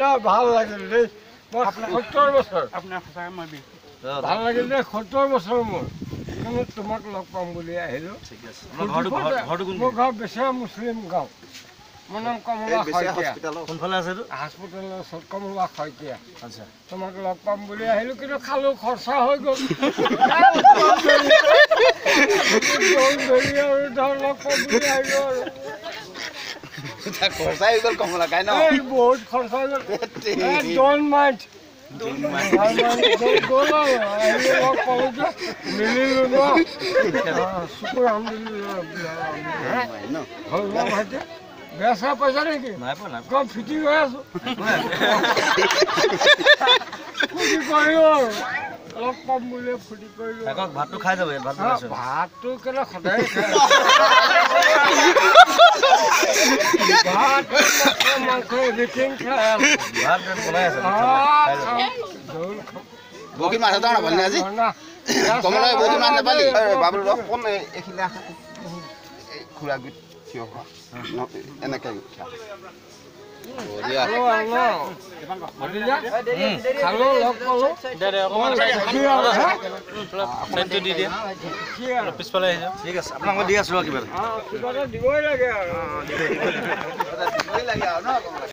না ভাল লাগিল দেই মই 70 বছৰ আপোনাৰ সঁচাকৈ মই বিহু ভাল লাগিল দেই 70 বছৰ মোৰ কিন্তু তোমাক লগ পাম বুলি আহিলো ঠিক আছে আপোনাৰ ঘৰটো কোন মোৰ ঘৰ বেচেৰা মুছলিম গাঁও মোৰ নাম কমলা শইকীয়া কোনফালে আছে এইটো হাস্পতালৰ ওচৰত কমলা শইকীয়া আচ্ছা তোমাক লগ পাম বুলি আহিলো কিন্তু খালো খৰচা হৈ গ'ল ধৰি আৰু ধৰ লগ পাম বুলি আহিলো আৰু খৰচা হৈ গ'ল কমলা খাই ন এই বহুত খৰচা হৈ গ'ল ডোন্ট মাইণ্ড গ'ল আৰু আহিলো লগ পালো যে মিলিলো ন শুকুৰ আলহামদুলিল্লাহ হ'ল ন ভাইটি বেয়া চেয়া পইচা নেকি নাই পোৱা নাই কম ফিটিং হৈ আছো ফূৰ্তি কৰিলো আৰু লগ পাম বুলি ফূৰ্তি কৰিলো থাকক ভাতটো খাই যাব ভাত ভাতটো কেলে সদায় খাই ভাত মাংস এভৰিথিং খাই ভাত বনাই আছে বকি মাছ এটা নাপালি আজি কমলা বকি মাছ নাপালি বাবুল কোন এইখিনি খুৰা গুট থিয় হোৱা এনেকৈ খালো লগ পালো পিছফালে আহিছে ঠিক আছে আপোনাক মই দি আছো কিবা কিবা এটা দিবই লাগে আৰু